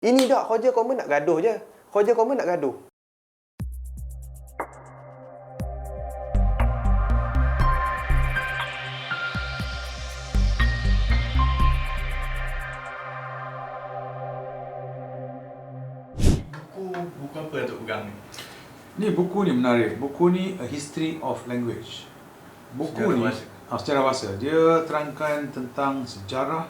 Ini dak kerja komen nak gaduh je. Kerja komen nak gaduh. Buku apa yang Tok pegang ni? Ni buku ni menarik. Buku ni A History of Language. Buku Sejarah ni bahasa. sejarah bahasa. Dia terangkan tentang sejarah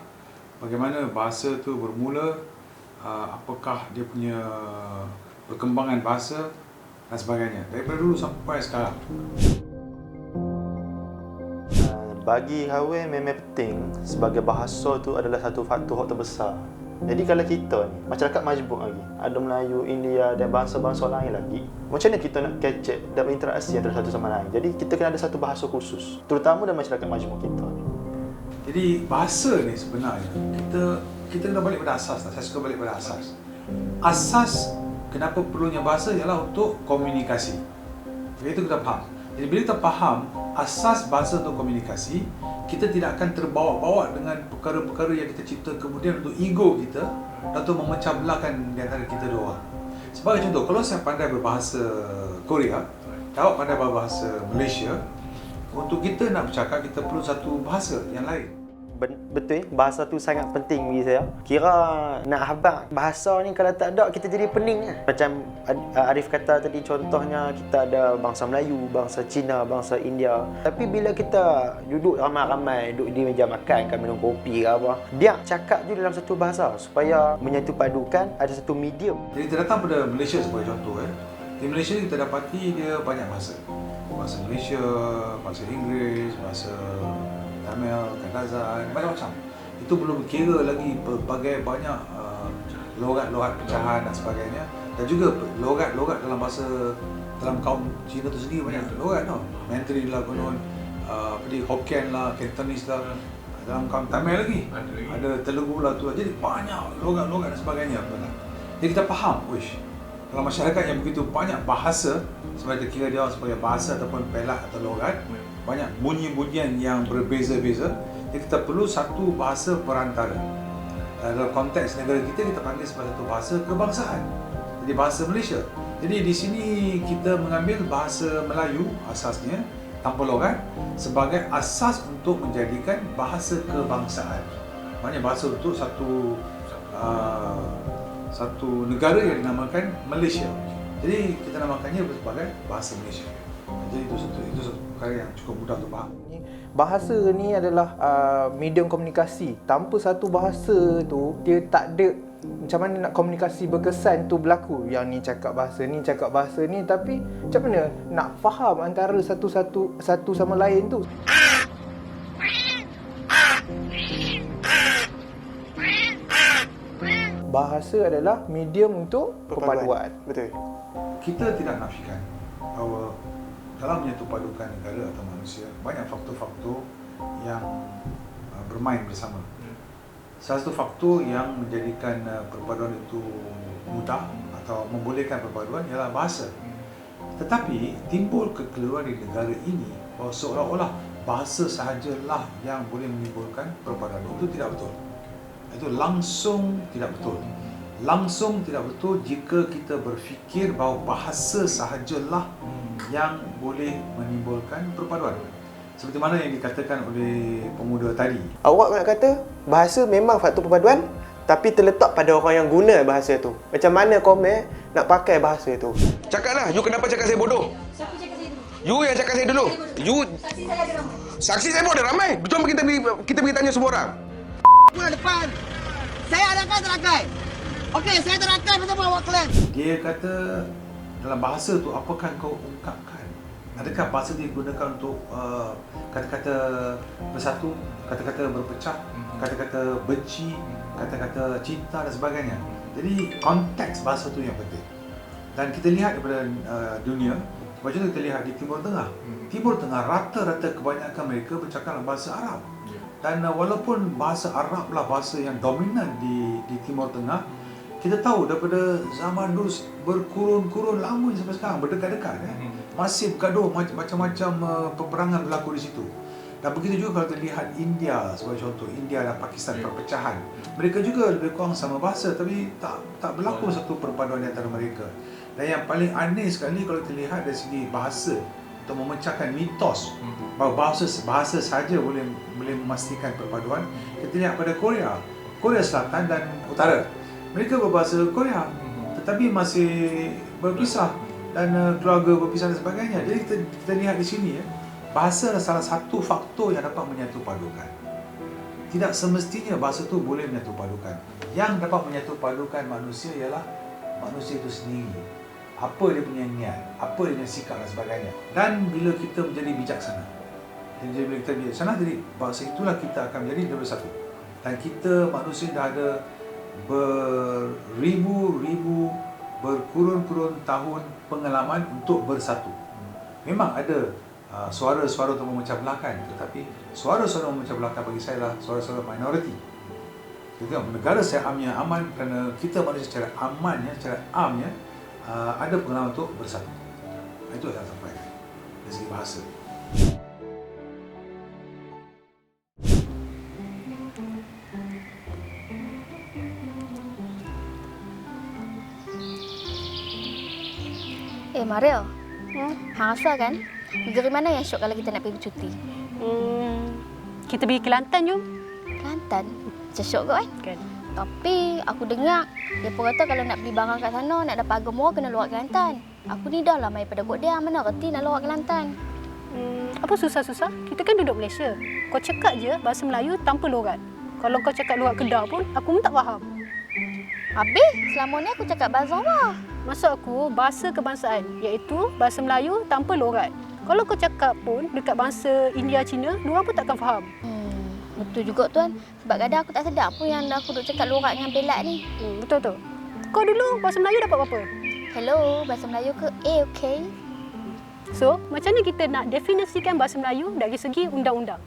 bagaimana bahasa tu bermula, apakah dia punya perkembangan bahasa dan sebagainya. Daripada dulu sampai sekarang. Bagi Hawen memang penting sebagai bahasa tu adalah satu faktor yang terbesar. Jadi kalau kita ni, masyarakat majmuk lagi, ada Melayu, India dan bangsa-bangsa lain lagi, macam mana kita nak catch dan berinteraksi antara satu sama lain? Jadi kita kena ada satu bahasa khusus, terutama dalam masyarakat majmuk kita ni. Jadi bahasa ni sebenarnya kita kena balik pada asas. Saya suka balik pada asas. Asas kenapa perlunya bahasa ialah untuk komunikasi. Itu kita faham. Jadi bila kita faham asas bahasa untuk komunikasi, kita tidak akan terbawa-bawa dengan perkara-perkara yang kita cipta kemudian untuk ego kita atau memecah belahkan di antara kita dua orang. Sebagai contoh, kalau saya pandai berbahasa Korea, awak pandai berbahasa Malaysia, untuk kita nak bercakap kita perlu satu bahasa yang lain. Betul, bahasa tu sangat penting bagi saya. Kira nak habaq bahasa ni kalau tak ada kita jadi pening. Macam Arif kata tadi, contohnya kita ada bangsa Melayu, bangsa Cina, bangsa India. Tapi bila kita duduk ramai-ramai, duduk di meja makan, kan minum kopi ke apa, biar cakap je dalam satu bahasa supaya menyatu padukan ada satu medium. Jadi kita datang pada Malaysia sebagai contoh. Di Malaysia kita dapati dia banyak bahasa. Bahasa Malaysia, bahasa Inggeris, bahasa Tamil, Kadazan, macam-macam. Itu belum kira lagi berbagai banyak logat-logat pecahan dan sebagainya. Dan juga logat-logat dalam bahasa, dalam kaum Cina tu sendiri banyak logat tau. Mandarin lah konon, Hokkien lah, Cantonese lah. Dalam kaum Tamil lagi. Ada Telugu lah tu lah. Jadi banyak logat-logat dan sebagainya. Jadi kita faham, dalam masyarakat yang begitu banyak bahasa, sebagai kira dia sebagai bahasa ataupun pelat atau logat, banyak bunyi-bunyian yang berbeza-beza. Jadi kita perlu satu bahasa perantara. Dalam konteks negara kita panggil sebagai satu bahasa kebangsaan. Jadi bahasa Malaysia. Jadi di sini kita mengambil bahasa Melayu asasnya tanpa logat sebagai asas untuk menjadikan bahasa kebangsaan. Maknanya bahasa untuk satu negara yang dinamakan Malaysia. Jadi kita namakannya sebagai bahasa Malaysia. Jadi itu satu perkara yang cukup mudah untuk faham. Bahasa ni adalah medium komunikasi. Tanpa satu bahasa tu, dia tak ada macam mana nak komunikasi berkesan tu berlaku. Yang ni cakap bahasa ni, tapi macam mana nak faham antara satu sama lain tu. Bahasa adalah medium untuk perpaduan. Betul. Kita tidak nafikan bahawa dalam menyatu padukan negara atau manusia banyak faktor-faktor yang bermain bersama. Salah satu faktor yang menjadikan perpaduan itu mudah atau membolehkan perpaduan ialah bahasa. Tetapi timbul kekeliruan di negara ini bahawa seolah-olah bahasa sahajalah yang boleh menimbulkan perpaduan. Itu tidak betul. Itu langsung tidak betul. Langsung tidak betul jika kita berfikir bahawa bahasa sahajalah yang boleh menimbulkan perpaduan. Seperti mana yang dikatakan oleh pemuda tadi. Awak nak kata bahasa memang faktor perpaduan, tapi terletak pada orang yang guna bahasa tu. Macam mana komen nak pakai bahasa tu. Cakaplah, you kenapa cakap saya bodoh? Siapa cakap saya dulu? You yang cakap saya dulu. You Saksi saya ada ramai. saksi saya pun ada ramai. Betul kita pergi tanya semua orang. Bulan depan. Saya terakai. Okey, saya terakai bersama awak kalian. Dia kata dalam bahasa tu apakah kau ungkapkan? Adakah bahasa digunakan untuk kata-kata bersatu, kata-kata berpecah, kata-kata benci, kata-kata cinta dan sebagainya. Jadi konteks bahasa tu yang penting. Dan kita lihat daripada dunia, macam kita lihat di Timur Tengah. Timur Tengah rata-rata kebanyakan mereka bercakap dalam bahasa Arab. Dan walaupun bahasa Arab lah bahasa yang dominan di Timur Tengah, kita tahu daripada zaman dulu berkurun-kurun lama sampai sekarang berdekat-dekat masih bergaduh macam-macam peperangan berlaku di situ. Dan begitu juga kalau kita lihat India sebagai contoh, India dan Pakistan perpecahan. Mereka juga lebih kurang sama bahasa tapi tak berlaku satu perpaduan di antara mereka. Dan yang paling aneh sekali kalau kita lihat dari segi bahasa, untuk memecahkan mitos bahawa bahasa saja boleh memastikan perpaduan. Kita lihat pada Korea Selatan dan Utara. Mereka berbahasa Korea tetapi masih berpisah dan keluarga berpisah dan sebagainya. Jadi kita lihat di sini bahasa adalah salah satu faktor yang dapat menyatu padukan. Tidak semestinya bahasa itu boleh menyatu padukan. Yang dapat menyatu padukan manusia ialah manusia itu sendiri. Apa dia punya niat, apa dia punya sikap dan sebagainya. Dan bila kita menjadi bijaksana, bila kita bijaksana, jadi bahasa itulah kita akan menjadi bersatu. Dan kita manusia dah ada beribu-ribu, berkurun-kurun tahun pengalaman untuk bersatu. Memang ada suara-suara untuk memecah belahkan, tetapi suara-suara memecah belahkan bagi saya adalah suara-suara minoriti. Jadi negara saya amnya aman kerana kita manusia secara amannya, secara amnya ada pengalaman untuk bersatu. Itu yang saya sampaikan dari segi bahasa. Mario, hang rasa kan? Negeri mana yang syok kalau kita nak pergi bercuti? Kita pergi Kelantan jom. Kelantan? Macam syok kot Kan. Tapi aku dengar, dia pun kata kalau nak beli barang kat sana, nak dapat harga murah kena luar Kelantan. Aku ni dah lah main pada kot dia, mana reti nak luar Kelantan. Apa susah-susah? Kita kan duduk Malaysia. Kau cakap je bahasa Melayu tanpa logat. Kalau kau cakap logat Kedah pun, aku pun tak faham. Habis, selama ni aku cakap bahasa apa? Maksud aku, bahasa kebangsaan, iaitu bahasa Melayu tanpa logat. Kalau kau cakap pun dekat bangsa India, Cina, diorang pun takkan faham. Betul juga tuan. Sebab kadang aku tak sedar pun yang aku duk cakap lorat dengan pelat ni. Betul. Kau dulu bahasa Melayu dapat berapa? Hello, bahasa Melayu ke A, okey? So, macam mana kita nak definisikan bahasa Melayu dari segi undang-undang?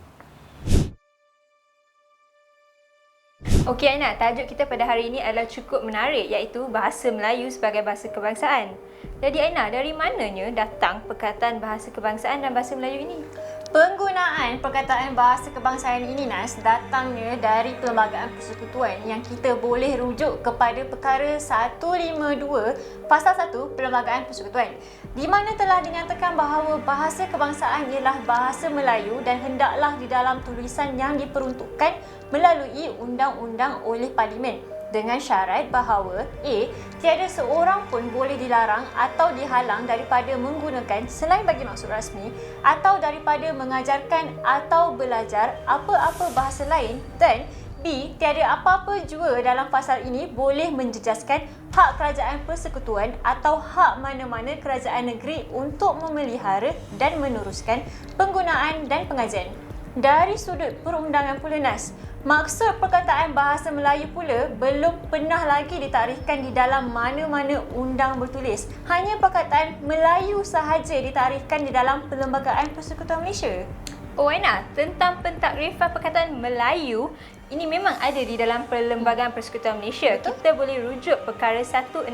Okey Aina, tajuk kita pada hari ini adalah cukup menarik iaitu bahasa Melayu sebagai bahasa kebangsaan. Jadi Aina, dari mananya datang perkataan bahasa kebangsaan dan bahasa Melayu ini? Penggunaan perkataan bahasa kebangsaan ini Nas datangnya dari Perlembagaan Persekutuan yang kita boleh rujuk kepada perkara 152 Pasal 1 Perlembagaan Persekutuan di mana telah dinyatakan bahawa bahasa kebangsaan ialah bahasa Melayu dan hendaklah di dalam tulisan yang diperuntukkan melalui undang-undang oleh Parlimen dengan syarat bahawa A. Tiada seorang pun boleh dilarang atau dihalang daripada menggunakan selain bagi maksud rasmi atau daripada mengajarkan atau belajar apa-apa bahasa lain dan B. Tiada apa-apa jua dalam pasal ini boleh menjejaskan hak kerajaan persekutuan atau hak mana-mana kerajaan negeri untuk memelihara dan meneruskan penggunaan dan pengajian. Dari sudut perundangan pula Nas, maksud perkataan bahasa Melayu pula belum pernah lagi ditarikkan di dalam mana-mana undang bertulis. Hanya perkataan Melayu sahaja ditarikkan di dalam Perlembagaan Persekutuan Malaysia. Oh Aina, tentang pentakrifan perkataan Melayu, ini memang ada di dalam Perlembagaan Persekutuan Malaysia. Kita boleh rujuk perkara 160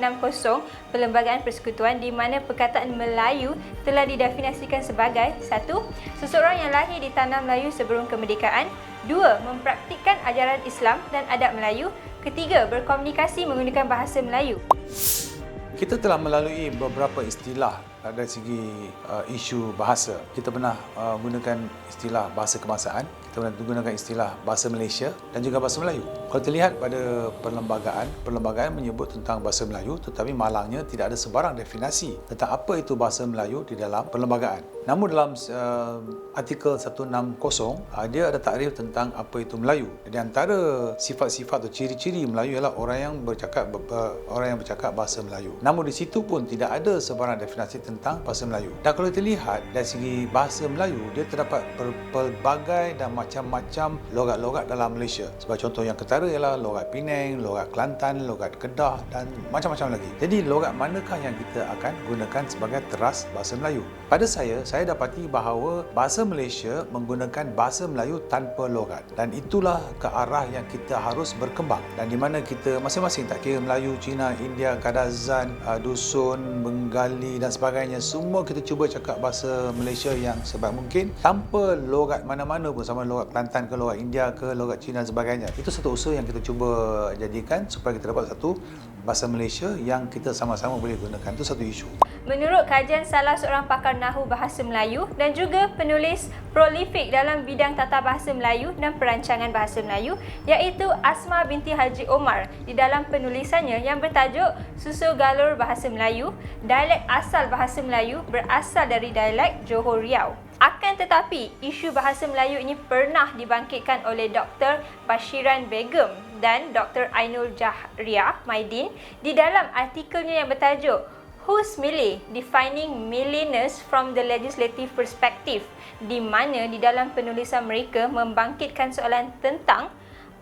Perlembagaan Persekutuan di mana perkataan Melayu telah didefinisikan sebagai 1. Seseorang yang lahir di tanah Melayu sebelum kemerdekaan. 2. Mempraktikkan ajaran Islam dan adab Melayu. 3. Berkomunikasi menggunakan bahasa Melayu. Kita telah melalui beberapa istilah dari segi isu bahasa. Kita pernah gunakan istilah bahasa kebangsaan, kita pernah gunakan istilah bahasa Malaysia dan juga bahasa Melayu. Kalau kita lihat pada perlembagaan menyebut tentang bahasa Melayu tetapi malangnya tidak ada sebarang definisi tentang apa itu bahasa Melayu di dalam perlembagaan. Namun dalam artikel 160 dia ada takrif tentang apa itu Melayu. Di antara sifat-sifat atau ciri-ciri Melayu ialah orang yang bercakap bahasa Melayu. Namun di situ pun tidak ada sebarang definisi tentang bahasa Melayu. Dan kalau kita lihat dari segi bahasa Melayu, dia terdapat pelbagai dan macam-macam logat-logat dalam Malaysia. Sebagai contoh yang ketara ialah logat Penang, logat Kelantan, logat Kedah dan macam-macam lagi. Jadi logat manakah yang kita akan gunakan sebagai teras bahasa Melayu? Pada saya dapati bahawa bahasa Malaysia menggunakan bahasa Melayu tanpa logat, dan itulah ke arah yang kita harus berkembang, dan di mana kita masing-masing, tak kira Melayu, Cina, India, Kadazan, Dusun, Bengali dan sebagainya, semua kita cuba cakap bahasa Malaysia yang sebaik mungkin tanpa logat mana-mana pun, sama logat Kelantan ke logat India ke logat Cina dan sebagainya. Itu satu usaha yang kita cuba jadikan supaya kita dapat satu bahasa Malaysia yang kita sama-sama boleh gunakan. Itu satu isu. Menurut kajian salah seorang pakar Nahu Bahasa Melayu dan juga penulis prolifik dalam bidang tata bahasa Melayu dan perancangan bahasa Melayu, iaitu Asma binti Haji Omar, di dalam penulisannya yang bertajuk Susul Galur Bahasa Melayu, dialek asal bahasa Melayu berasal dari dialek Johor Riau. Akan tetapi, isu bahasa Melayu ini pernah dibangkitkan oleh Dr. Bashiran Begum dan Dr. Ainul Jahriah Maidin di dalam artikelnya yang bertajuk Who's Malay? Defining Malayness from the Legislative Perspective, di mana di dalam penulisan mereka membangkitkan soalan tentang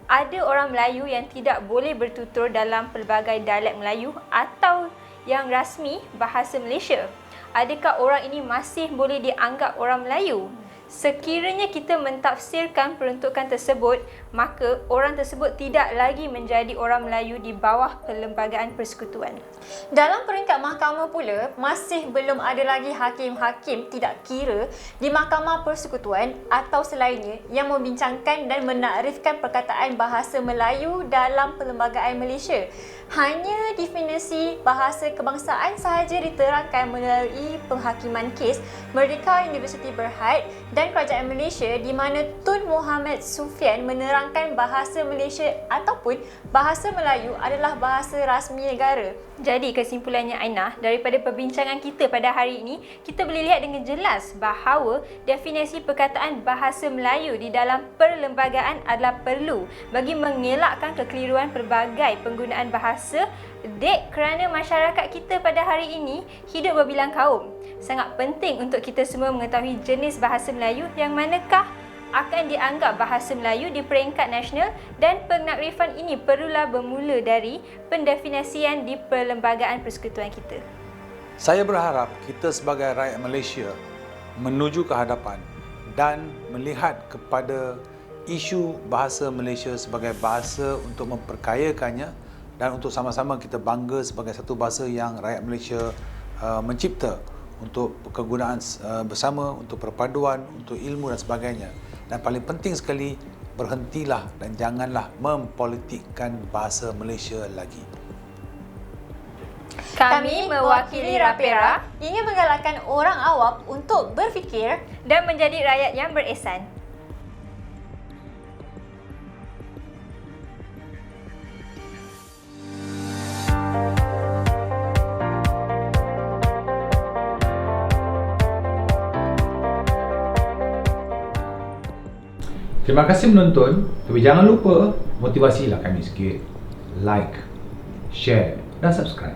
ada orang Melayu yang tidak boleh bertutur dalam pelbagai dialek Melayu atau yang rasmi bahasa Malaysia. Adakah orang ini masih boleh dianggap orang Melayu? Sekiranya kita mentafsirkan peruntukan tersebut, maka orang tersebut tidak lagi menjadi orang Melayu di bawah Perlembagaan Persekutuan. Dalam peringkat mahkamah pula, masih belum ada lagi hakim-hakim tidak kira di Mahkamah Persekutuan atau selainnya yang membincangkan dan menakrifkan perkataan bahasa Melayu dalam Perlembagaan Malaysia. Hanya definisi bahasa kebangsaan sahaja diterangkan melalui penghakiman kes Merdeka Universiti Berhad dan Kerajaan Malaysia, di mana Tun Muhammad Sufian menerangkan bahasa Malaysia ataupun bahasa Melayu adalah bahasa rasmi negara. Jadi kesimpulannya Ainah, daripada perbincangan kita pada hari ini, kita boleh lihat dengan jelas bahawa definisi perkataan bahasa Melayu di dalam perlembagaan adalah perlu bagi mengelakkan kekeliruan pelbagai penggunaan bahasa kerana masyarakat kita pada hari ini hidup berbilang kaum. Sangat penting untuk kita semua mengetahui jenis bahasa Melayu yang manakah akan dianggap bahasa Melayu di peringkat nasional, dan pengakrifan ini perlulah bermula dari pendefinisian di Perlembagaan Persekutuan kita. Saya berharap kita sebagai rakyat Malaysia menuju ke hadapan dan melihat kepada isu bahasa Malaysia sebagai bahasa untuk memperkayakannya dan untuk sama-sama kita bangga sebagai satu bahasa yang rakyat Malaysia mencipta untuk kegunaan bersama, untuk perpaduan, untuk ilmu dan sebagainya. Dan paling penting sekali, berhentilah dan janganlah mempolitikkan bahasa Malaysia lagi. Kami mewakili Rapera ingin menggalakkan orang awam untuk berfikir dan menjadi rakyat yang beresan. Terima kasih menonton, tapi jangan lupa motivasilah kami sikit. Like, share dan subscribe.